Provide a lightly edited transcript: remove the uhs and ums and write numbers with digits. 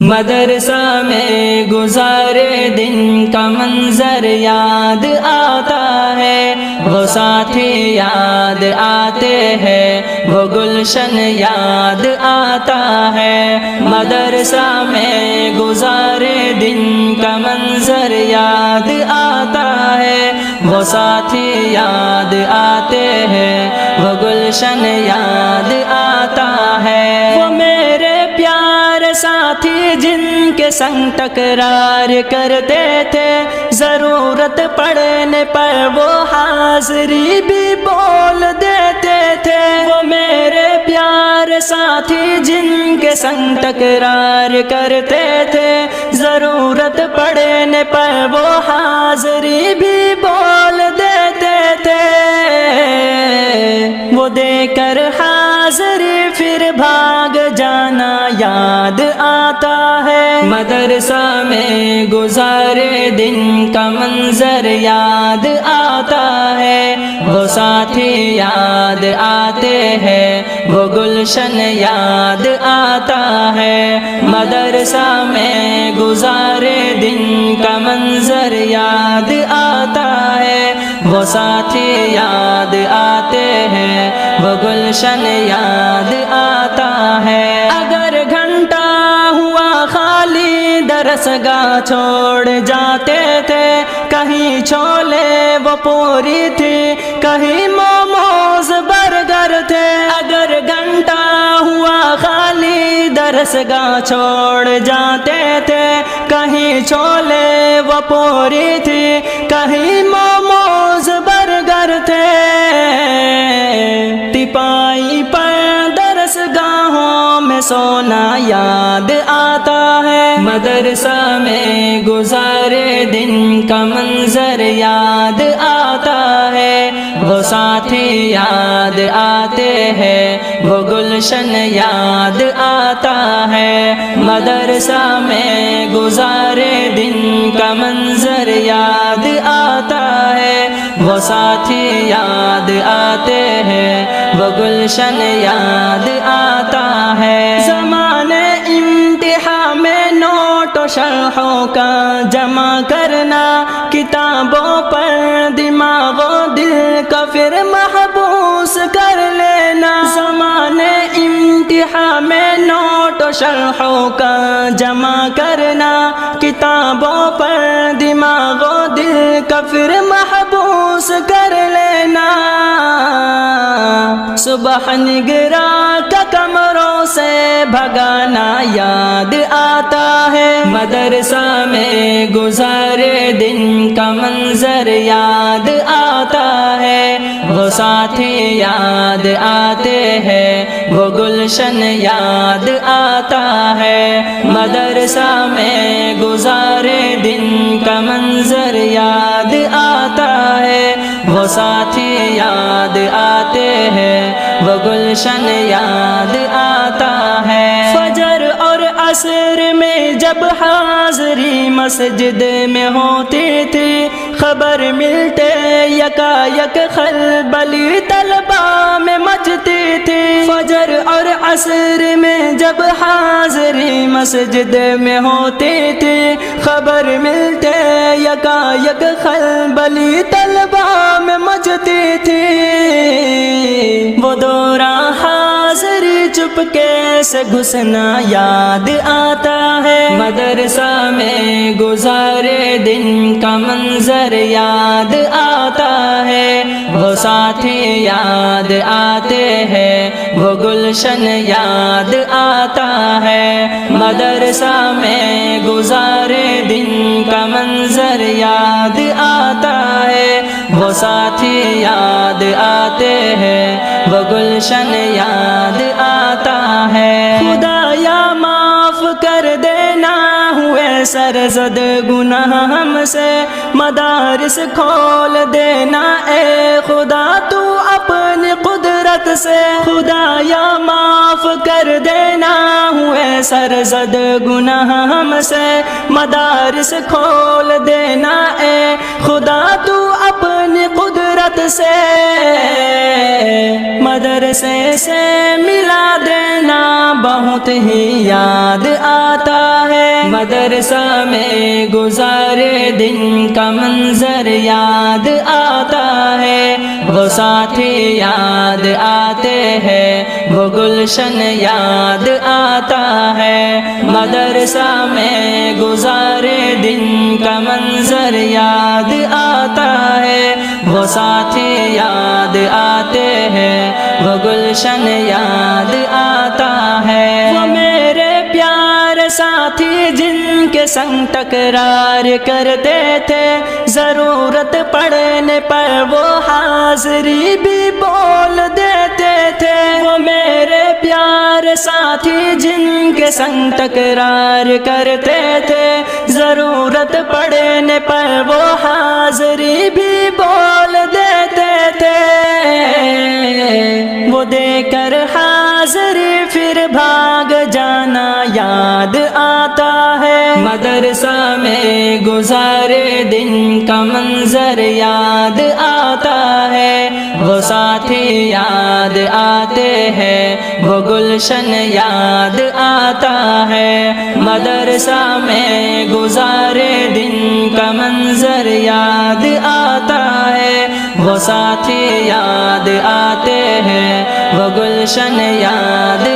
مدرسہ میں گزارے دن کا منظر یاد آتا ہے، وہ ساتھی یاد آتے ہیں، وہ گلشن یاد آتا ہے۔ مدرسہ میں گزارے دن کا منظر یاد آتا ہے، وہ ساتھی یاد آتے ہیں، وہ گلشن یاد آتا ہے۔ وہ میرے پیارے ساتھی جن کے سنگ تکرار کرتے تھے، ضرورت پڑنے پر وہ حاضری بھی بول دیتے تھے۔ وہ میرے پیارے ساتھی جن کے سنگ تکرار کرتے تھے، ضرورت پڑنے پر وہ حاضری بھی بول دیتے تھے۔ وہ دے کر حاضری پھر بھاگ جانا یاد آتا ہے۔ مدرسہ میں گزارے دن کا منظر یاد آتا ہے، وہ ساتھی یاد آتے ہیں، وہ گلشن یاد آتا ہے۔ مدرسہ میں گزارے دن کا منظر یاد آتا ہے، وہ ساتھی یاد آتے ہیں، وہ گلشن یاد آتا ہے۔ اگر گھنٹہ ہوا خالی درس گاہ چھوڑ جاتے تھے، کہیں چھولے وہ پوری تھی، کہیں موموز برگر تھے۔ اگر گھنٹہ ہوا خالی درس گاہ چھوڑ جاتے تھے، کہیں چھولے وہ پوری تھی، کہیں موموز برگر تھے۔ ٹپائی پر درس گاہوں میں سونا یاد آتا ہے۔ مدرسہ میں گزارے دن کا منظر یاد آتا ہے، وہ ساتھی یاد آتے ہیں، وہ گلشن یاد آتا ہے۔ مدرسہ میں گزارے دن کا منظر یاد آتا ہے، وہ ساتھی یاد آتے ہیں، وہ گلشن یاد آتا ہے۔ زمانے امتحان میں نوٹ و شرحوں کا جمع کرنا، کتابوں پر دماغ و دل کا پھر محبوس کر لینا۔ زمانے امتحان میں نوٹ و شرحوں کا جمع کرنا، کتابوں پر دماغ و دل کا پھر محبوس کر لینا۔ صبح نگراں کا کمروں سے بھگانا یاد آتا ہے۔ مدرسہ میں گزارے دن کا منظر یاد آتا ہے، وہ ساتھی یاد آتے ہیں، وہ گلشن یاد آتا ہے۔ مدرسہ میں گزارے دن کا منظر یاد آتا ہے، وہ ساتھی یاد آتے ہیں، وہ گلشن یاد آتا ہے۔ فجر اور عصر میں جب حاضری مسجد میں ہوتی تھی، خبر ملتے یکا یک خلبلی طلبہ میں مچتی تھی۔ فجر اور عصر میں جب حاضری مسجد میں ہوتی تھی، خبر ملتے یکا یک خلبلی طلبہ میں مچتی تھی۔ وہ دورہ حاضری چپکے سے گھسنا یاد آتا ہے۔ مدرسہ میں گزارے دن کا منظر یاد آتا ہے، وہ ساتھی یاد آتے ہیں، وہ گلشن یاد آتا ہے۔ مدرسہ میں گزارے دن کا منظر یاد آتا ہے، وہ ساتھی یاد آتے ہیں، وہ گلشن یاد آتا ہے۔ خدایا معاف کر دینا ہوئے سرزد گناہ ہم سے، مدارس کھول دینا اے خدا تو اپنی قدرت سے۔ خدایا معاف کر دینا ہوئے سرزد گناہ ہم سے، مدارس کھول دینا اے خدا تو اپنی قدرت غربت سے مدرسے سے ملا دینا بہت ہی یاد آتا ہے مدرسہ میں گزارے دن کا منظر یاد آتا ہے وہ ساتھی یاد آتے ہیں وہ گلشن یاد آتا ہے مدرسہ میں گزارے دن کا منظر یاد آتا ہے وہ ساتھی یاد آتے ہیں وہ گلشن یاد آتا ہے وہ میرے پیارے ساتھی جن کے سنگ تکرار کرتے تھے ضرورت پڑنے پر وہ حاضری بھی بول دیتے تھے وہ میرے پیارے ساتھی جن کے سنگ تکرار کرتے تھے ضرورت پڑنے پر وہ حاضری بھی بول دیتے تھے وہ دے کر حاضری پھر بھاگ جانا یاد آتا ہے مدرسہ میں گزارے دن کا منظر یاد آتا ہے وہ ساتھی یاد آتے ہیں وہ گلشن یاد آتا ہے مدرسہ میں گزارے دن کا منظر یاد آتا ہے وہ ساتھی یاد آتے ہیں وہ گلشن یاد